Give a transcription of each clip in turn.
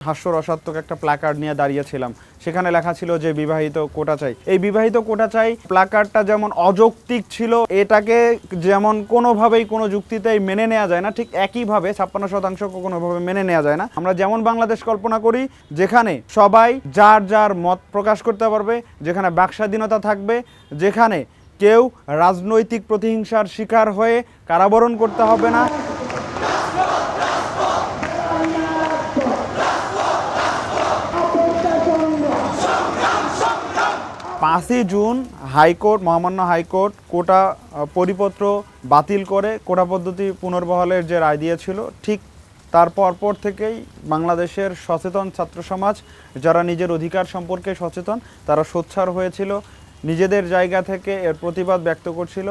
হাস্যরসাত্মক একটা প্ল্যাকার্ড নিয়ে দাঁড়িয়েছিলাম। সেখানে লেখা ছিল যে বিবাহিত কোটা চাই। এই বিবাহিত কোটা চাই প্ল্যাকার্ডটা যেমন অযৌক্তিক ছিল, এটাকে যেমন কোনোভাবেই কোনো যুক্তিতেই মেনে নেওয়া যায় না, ঠিক একইভাবে 56% কোনোভাবে মেনে নেওয়া যায় না। আমরা যেমন বাংলাদেশ কল্পনা করি, যেখানে সবাই যার যার মত প্রকাশ করতে পারবে, যেখানে বাক স্বাধীনতা থাকবে, যেখানে কেউ রাজনৈতিক প্রতিহিংসার শিকার হয়ে কারাবরণ করতে হবে না। 5ই জুন হাইকোর্ট, মহামান্য হাইকোর্ট কোটা পরিপত্র বাতিল করে কোটা পদ্ধতি পুনর্বহালের যে রায় দিয়েছিল, ঠিক তার পরপর থেকেই বাংলাদেশের সচেতন ছাত্র সমাজ, যারা নিজের অধিকার সম্পর্কে সচেতন, তারা সোচ্চার হয়েছিল, নিজেদের জায়গা থেকে এর প্রতিবাদ ব্যক্ত করছিল।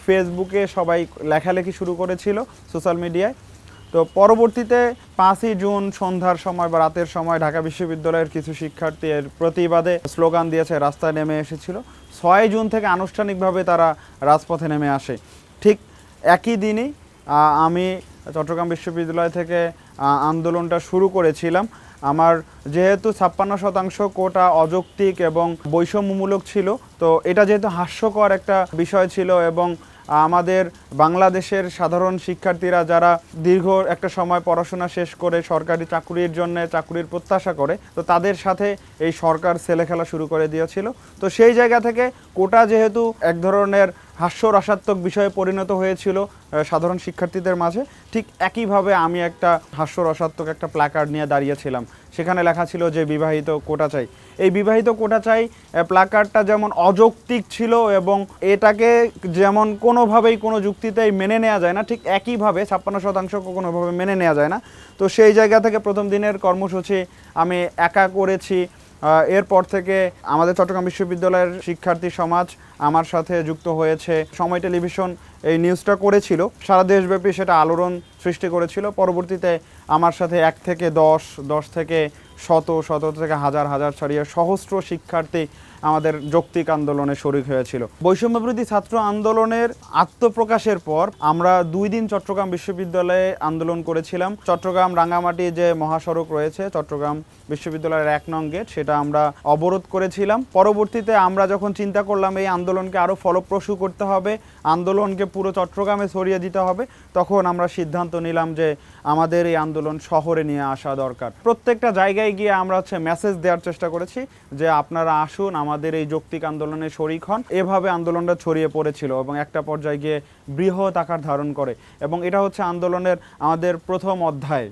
ফেসবুকে সবাই লেখালেখি শুরু করেছিল, সোশ্যাল মিডিয়ায়। তো পরবর্তীতে 5ই জুন সন্ধ্যার সময় বা রাতের সময় ঢাকা বিশ্ববিদ্যালয়ের কিছু শিক্ষার্থী এর প্রতিবাদে স্লোগান দিয়েছে, রাস্তায় নেমে এসেছিল। 6 জুন থেকে আনুষ্ঠানিকভাবে তারা রাজপথে নেমে আসে। ঠিক একই দিনই আমি চট্টগ্রাম বিশ্ববিদ্যালয় থেকে আন্দোলনটা শুরু করেছিলাম। আমার যেহেতু 56% কোটা অযৌক্তিক এবং বৈষম্যমূলক ছিল, তো এটা যেহেতু হাস্যকর একটা বিষয় ছিল এবং আমাদের বাংলাদেশের সাধারণ শিক্ষার্থীরা যারা দীর্ঘ একটা সময় পড়াশোনা শেষ করে সরকারি চাকরির জন্য চাকরির প্রত্যাশা করে, তো তাদের সাথে এই সরকার ছেলে খেলা শুরু করে দিয়েছিল। তো সেই জায়গা থেকে কোটা যেহেতু এক ধরনের হাস্যরসাত্মক বিষয়ে পরিণত হয়েছিল সাধারণ শিক্ষার্থীদের মাঝে, ঠিক একইভাবে আমি একটা হাস্যরসাত্মক একটা প্ল্যাকার্ড নিয়ে দাঁড়িয়েছিলাম। সেখানে লেখা ছিল যে বিবাহিত কোটা চাই। এই বিবাহিত কোটা চাই প্ল্যাকার্ডটা যেমন অযৌক্তিক ছিল এবং এটাকে যেমন কোনোভাবেই কোনো যুক্তিতেই মেনে নেওয়া যায় না, ঠিক একইভাবে 56% কোনোভাবে মেনে নেওয়া যায় না। তো সেই জায়গা থেকে প্রথম দিনের কর্মসূচি আমি একা করেছি। এরপর থেকে আমাদের চট্টগ্রাম বিশ্ববিদ্যালয়ের শিক্ষার্থী সমাজ আমার সাথে যুক্ত হয়েছে। সময় টেলিভিশন এই নিউজটা করেছিল, সারা দেশব্যাপী সেটা আলোড়ন সৃষ্টি করেছিল। পরবর্তীতে আমার সাথে 1 থেকে 10 থেকে শত থেকে হাজার ছড়িয়ে সহস্র শিক্ষার্থী আমাদের যৌক্তিক আন্দোলনে শরিক হয়েছিল। বৈষম্যবিরোধী ছাত্র আন্দোলনের আত্মপ্রকাশের পর আমরা 2 দিন চট্টগ্রাম বিশ্ববিদ্যালয়ে আন্দোলন করেছিলাম। চট্টগ্রাম রাঙ্গামাটি যে মহাসড়ক রয়েছে, চট্টগ্রাম বিশ্ববিদ্যালয়ের 1 নং গেট, সেটা আমরা অবরোধ করেছিলাম। পরবর্তীতে আমরা যখন চিন্তা করলাম এই আন্দোলনকে আরও ফলপ্রসূ করতে হবে, আন্দোলনকে পুরো চট্টগ্রামে ছড়িয়ে দিতে হবে, তখন আমরা সিদ্ধান্ত নিলাম যে আমাদের এই আন্দোলন শহরে নিয়ে আসা দরকার। প্রত্যেকটা জায়গায় গিয়ে আমরা মেসেজ দেওয়ার চেষ্টা করেছি যে আপনারা আসুন, আমাদের এই যৌক্তিক আন্দোলনে শরিক হন। এভাবে আন্দোলনটা ছড়িয়ে পড়েছিল এবং একটা পর্যায়ে গিয়ে বৃহৎ আকার ধারণ করে। এবং এটা হচ্ছে আন্দোলনের আমাদের প্রথম অধ্যায়।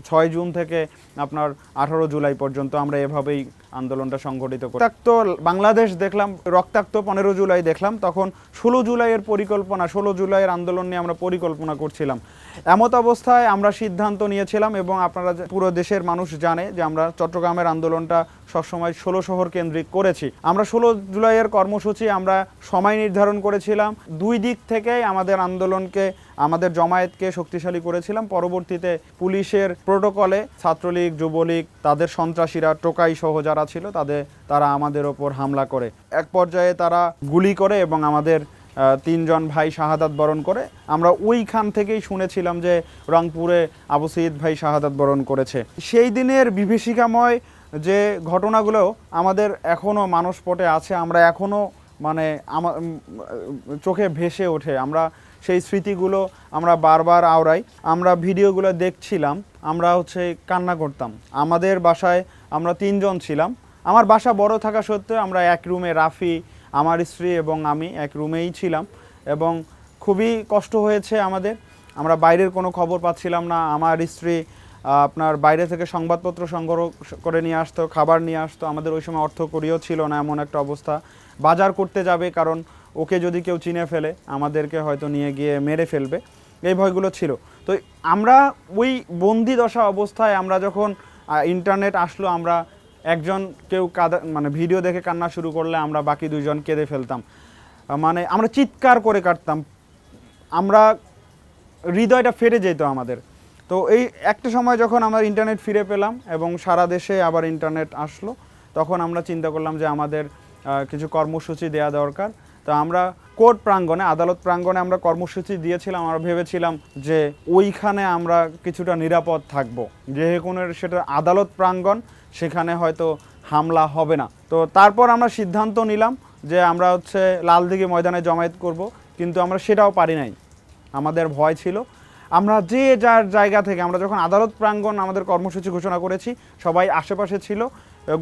6 জুন থেকে আপনার 18 জুলাই পর্যন্ত আমরা এভাবেই আন্দোলনটা সংগঠিত করি। রক্তাক্ত বাংলাদেশ দেখলাম, রক্তাক্ত 15 জুলাই দেখলাম, তখন 16 জুলাইয়ের পরিকল্পনা, 16 জুলাইয়ের আন্দোলন নিয়ে আমরা পরিকল্পনা করছিলাম। এমত অবস্থায় আমরা সিদ্ধান্ত নিয়েছিলাম, এবং আপনারা পুরো দেশের মানুষ জানে যে আমরা চট্টগ্রামের আন্দোলনটা সবসময় 16 শহর কেন্দ্রিক করেছি। আমরা 16 জুলাইয়ের কর্মসূচি আমরা সময় নির্ধারণ করেছিলাম। 2 দিক থেকে আমাদের আন্দোলনকে, আমাদের জমায়েতকে শক্তিশালী করেছিলাম। পরবর্তীতে পুলিশের প্রোটোকলে ছাত্রলীগ, যুবলীগ, তাদের সন্ত্রাসীরা, টোকাই সহ যারা ছিল তারা আমাদের ওপর হামলা করে। এক পর্যায়ে তারা গুলি করে এবং আমাদের 3 জন ভাই শাহাদাত বরণ করে। আমরা ওইখান থেকেই শুনেছিলাম যে রংপুরে আবু সঈদ ভাই শাহাদাত বরণ করেছে। সেই দিনের বিভীষিকাময় যে ঘটনাগুলো আমাদের এখনও মানসপটে আছে, আমরা এখনও চোখে ভেসে ওঠে। আমরা সেই স্মৃতিগুলো আমরা বারবার আওড়াই। আমরা ভিডিওগুলো দেখছিলাম, আমরা কান্না করতাম। আমাদের বাসায় আমরা 3 জন ছিলাম। আমার বাসা বড় থাকা সত্ত্বেও আমরা এক রুমে, রাফি, আমার স্ত্রী এবং আমি এক রুমেই ছিলাম, এবং খুবই কষ্ট হয়েছে আমাদের। আমরা বাইরের কোনো খবর পাচ্ছিলাম না। আমার স্ত্রী আপনার বাইরে থেকে সংবাদপত্র সংগ্রহ করে নিয়ে আসতো, খাবার নিয়ে আসতো। আমাদের ওই সময় অর্থকড়িও ছিল না, এমন একটা অবস্থা। বাজার করতে যাবে, কারণ ওকে যদি কেউ চিনে ফেলে আমাদেরকে হয়তো নিয়ে গিয়ে মেরে ফেলবে, এই ভয়গুলো ছিল। তো আমরা ওই বন্দি দশা অবস্থায় আমরা যখন ইন্টারনেট আসলো, আমরা একজন কেউ ভিডিও দেখে কান্না শুরু করলে আমরা বাকি 2 জন কেঁদে ফেলতাম। আমরা চিৎকার করে কাটতাম, আমরা হৃদয়টা ফেটে যেত আমাদের। তো এই একটা সময় যখন আমরা ইন্টারনেট ফিরে পেলাম এবং সারা দেশে আবার ইন্টারনেট আসলো, তখন আমরা চিন্তা করলাম যে আমাদের কিছু কর্মসূচি দেওয়া দরকার। তো আমরা কোর্ট প্রাঙ্গণে, আদালত প্রাঙ্গণে আমরা কর্মসূচি দিয়েছিলাম। আমরা ভেবেছিলাম যে ওইখানে আমরা কিছুটা নিরাপদ থাকব, যেহেতু সেটা আদালত প্রাঙ্গণ, সেখানে হয়তো হামলা হবে না। তো তারপর আমরা সিদ্ধান্ত নিলাম যে আমরা লালদিঘি ময়দানে জমায়েত করব, কিন্তু আমরা সেটাও পারি নাই, আমাদের ভয় ছিল। আমরা যে যার জায়গা থেকে, আমরা যখন আদালত প্রাঙ্গণ আমাদের কর্মসূচি ঘোষণা করেছি, সবাই আশেপাশে ছিল,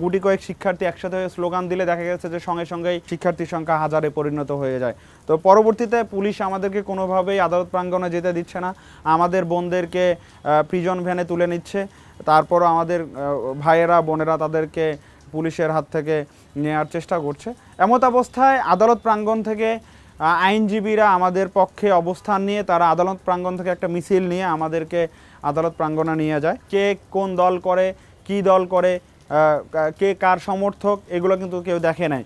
গুটি কয়েক শিক্ষার্থী একসাথে হয়ে স্লোগান দিলে দেখা গেছে যে সঙ্গে সঙ্গেই শিক্ষার্থীর সংখ্যা হাজারে পরিণত হয়ে যায়। তো পরবর্তীতে পুলিশ আমাদেরকে কোনোভাবেই আদালত প্রাঙ্গণে যেতে দিচ্ছে না, আমাদের বোনদেরকে প্রিজন ভ্যানে তুলে নিচ্ছে। তারপরও আমাদের ভাইয়েরা বোনেরা তাদেরকে পুলিশের হাত থেকে নেওয়ার চেষ্টা করছে। এমত অবস্থায় আদালত প্রাঙ্গণ থেকে আইনজীবীরা আমাদের পক্ষে অবস্থান নিয়ে তারা আদালত প্রাঙ্গণ থেকে একটা মিছিল নিয়ে আমাদেরকে আদালত প্রাঙ্গণে নিয়ে যায়। কে কোন দল করে, কি দল করে, কে কার সমর্থক, এগুলো কিন্তু কেউ দেখে নাই।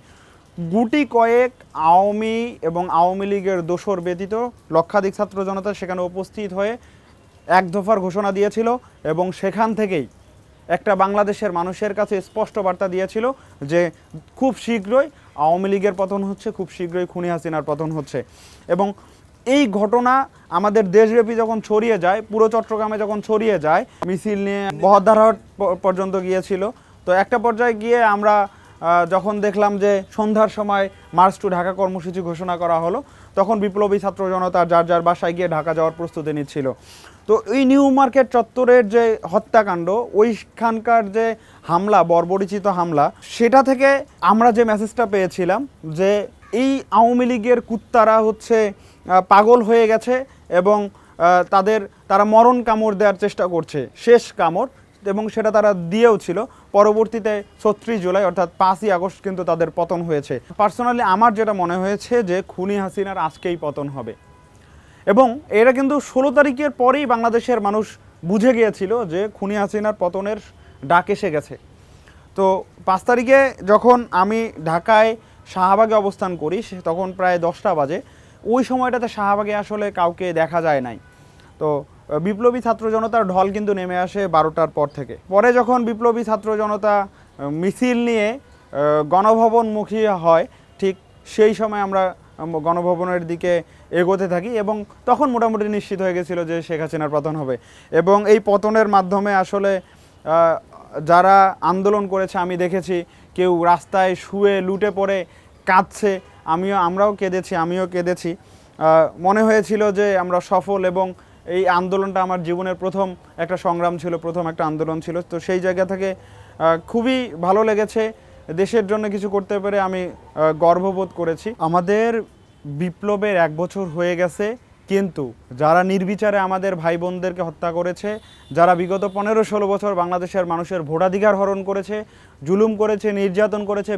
গুটি কয়েক আওয়ামী এবং আওয়ামী লীগের দোসর ব্যতীত লক্ষাধিক ছাত্র জনতা সেখানে উপস্থিত হয়ে এক দফার ঘোষণা দিয়েছিল এবং সেখান থেকেই একটা বাংলাদেশের মানুষের কাছে স্পষ্ট বার্তা দিয়েছিল যে খুব শীঘ্রই আওয়ামী লীগের পতন হচ্ছে, খুব শীঘ্রই খুনি হাসিনার পতন হচ্ছে। এবং এই ঘটনা আমাদের দেশব্যাপী যখন ছড়িয়ে যায়, পুরো চট্টগ্রামে যখন ছড়িয়ে যায়, মিছিল নিয়ে বহদ্দারহাট পর্যন্ত গিয়েছিল। তো একটা পর্যায়ে গিয়ে আমরা যখন দেখলাম যে সন্ধ্যার সময় মার্চ টু ঢাকা কর্মসূচি ঘোষণা করা হলো, তখন বিপ্লবী ছাত্র জনতা যার যার বাসায় গিয়ে ঢাকা যাওয়ার প্রস্তুতি নিচ্ছিল। তো এই নিউ মার্কেট চত্বরের যে হত্যাকাণ্ড, ওইখানকার যে হামলা, বর্বরিচিত হামলা, সেটা থেকে আমরা যে মেসেজটা পেয়েছিলাম যে এই আওয়ামী লীগের কুত্তারা পাগল হয়ে গেছে এবং তারা মরণ কামড় দেওয়ার চেষ্টা করছে, শেষ কামড়, এবং সেটা তারা দিয়েও ছিল। পরবর্তীতে ৩৬ জুলাই অর্থাৎ ৫ই আগস্ট কিন্তু তাদের পতন হয়েছে। পার্সোনালি আমার যেটা মনে হয়েছে যে খুনি হাসিনার আজকেই পতন হবে, এবং এটা কিন্তু ১৬ তারিখের পরেই বাংলাদেশের মানুষ বুঝে গিয়েছিল যে খুনি হাসিনার পতনের ডাক এসে গেছে। তো ৫ তারিখে যখন আমি ঢাকায় শাহবাগে অবস্থান করি, তখন প্রায় ১০টা বাজে। ওই সময়টাতে শাহবাগে আসলে কাউকে দেখা যায় নাই। তো বিপ্লবী ছাত্র জনতার ঢল কিন্তু নেমে আসে ১২টার পর থেকে। পরে যখন বিপ্লবী ছাত্র জনতা মিছিল নিয়ে গণভবনমুখী হয়, ঠিক সেই সময় আমরা গণভবনের দিকে এগোতে থাকি এবং তখন মোটামুটি নিশ্চিত হয়ে গেছিল যে শেখ হাসিনার পতন হবে। এবং এই পতনের মাধ্যমে আসলে যারা আন্দোলন করেছে, আমি দেখেছি কেউ রাস্তায় শুয়ে লুটে পড়ে কাঁদছে, আমরাও কেঁদেছি, আমিও কেঁদেছি। মনে হয়েছিল যে আমরা সফল, এবং এই আন্দোলনটা আমার জীবনের প্রথম একটা সংগ্রাম ছিল, প্রথম একটা আন্দোলন ছিল। তো সেই জায়গা থেকে খুবই ভালো লেগেছে, দেশের জন্য কিছু করতে পেরে আমি গর্ববোধ করেছি। আমাদের বিপ্লবের ১ বছর হয়ে গেছে, কিন্তু যারা নির্বিচারে আমাদের ভাই বোনদেরকে হত্যা করেছে, যারা বিগত ১৫-১৬ বছর বাংলাদেশের মানুষের ভোটাধিকার হরণ করেছে, জুলুম করেছে, নির্যাতন করেছে,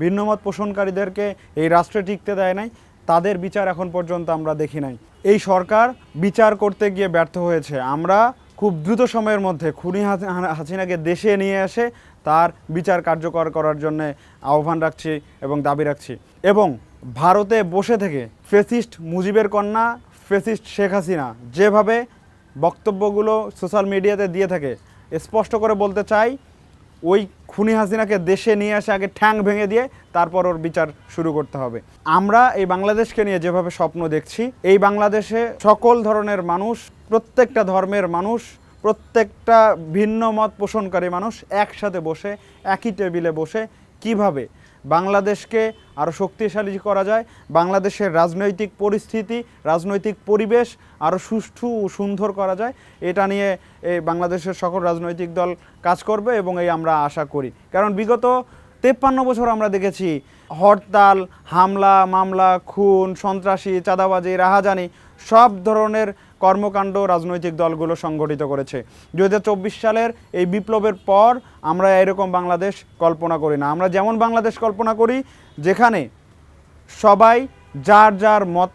ভিন্নমত পোষণকারীদেরকে এই রাষ্ট্রে টিকতে দেয় নাই, তাদের বিচার এখন পর্যন্ত আমরা দেখি নাই। এই সরকার বিচার করতে গিয়ে ব্যর্থ হয়েছে। আমরা খুব দ্রুত সময়ের মধ্যে খুনি হাসিনাকে দেশে নিয়ে এসে তার বিচার কার্যকর করার জন্য আহ্বান রাখছি এবং দাবি রাখছি। এবং ভারতে বসে থেকে ফ্যাসিস্ট মুজিবের কন্যা, ফ্যাসিস্ট শেখ হাসিনা যেভাবে বক্তব্যগুলো সোশ্যাল মিডিয়াতে দিয়ে থাকে, স্পষ্ট করে বলতে চাই, ওই খুনি হাসিনাকে দেশে নিয়ে এসে আগে ঠ্যাং ভেঙে দিয়ে তারপর ওর বিচার শুরু করতে হবে। আমরা এই বাংলাদেশকে নিয়ে যেভাবে স্বপ্ন দেখছি, এই বাংলাদেশে সকল ধরনের মানুষ, প্রত্যেকটা ধর্মের মানুষ, প্রত্যেকটা ভিন্ন মত পোষণকারী মানুষ একসাথে বসে, একই টেবিলে বসে কিভাবে বাংলাদেশকে আরও শক্তিশালী করা যায়, বাংলাদেশের রাজনৈতিক পরিস্থিতি, রাজনৈতিক পরিবেশ আরও সুষ্ঠু ও সুন্দর করা যায়, এটা নিয়ে এই বাংলাদেশের সকল রাজনৈতিক দল কাজ করবে এবং এই আমরা আশা করি। কারণ বিগত 53 বছর আমরা দেখেছি হরতাল, হামলা, মামলা, খুন, সন্ত্রাসী, চাঁদাবাজি, রাহাজানি, সব ধরনের কর্মকাণ্ড রাজনৈতিক দলগুলো সংগঠিত করেছে। 2024 সালের এই বিপ্লবের পর আমরা এরকম বাংলাদেশ কল্পনা করি না। আমরা যেমন বাংলাদেশ কল্পনা করি যেখানে সবাই যার যার মত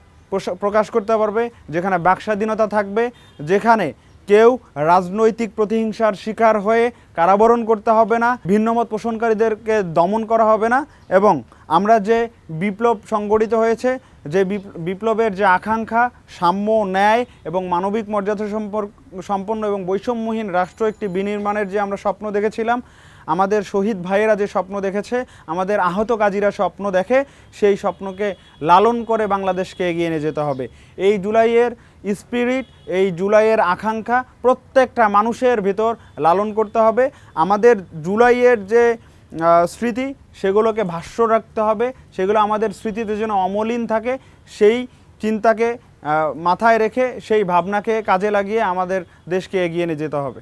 প্রকাশ করতে পারবে, যেখানে বাকস্বাধীনতা থাকবে, যেখানে কেউ রাজনৈতিক প্রতিহিংসার শিকার হয়ে কারাবরণ করতে হবে না, ভিন্নমত পোষণকারীদেরকে দমন করা হবে না, এবং আমরা যে বিপ্লব সংগঠিত হয়েছে যে বিপ্লবের যে আকাঙ্ক্ষা, সাম্য, ন্যায় এবং মানবিক মর্যাদা সম্পন্ন এবং বৈষম্যহীন রাষ্ট্র একটি বিনির্মাণের যে আমরা স্বপ্ন দেখেছিলাম, আমাদের শহীদ ভাইয়েরা যে স্বপ্ন দেখেছে, আমাদের আহত কাজীরা স্বপ্ন দেখে, সেই স্বপ্নকে লালন করে বাংলাদেশকে এগিয়ে নিয়ে যেতে হবে। এই জুলাইয়ের স্পিরিট, এই জুলাইয়ের আকাঙ্ক্ষা প্রত্যেকটা মানুষের ভিতর লালন করতে হবে। আমাদের জুলাইয়ের যে স্মৃতি, সেগুলোকে ভাষ্য রাখতে হবে, সেগুলো আমাদের স্মৃতিতে যেন অমলিন থাকে, সেই চিন্তাকে মাথায় রেখে, সেই ভাবনাকে কাজে লাগিয়ে আমাদের দেশকে এগিয়ে নিয়ে যেতে হবে।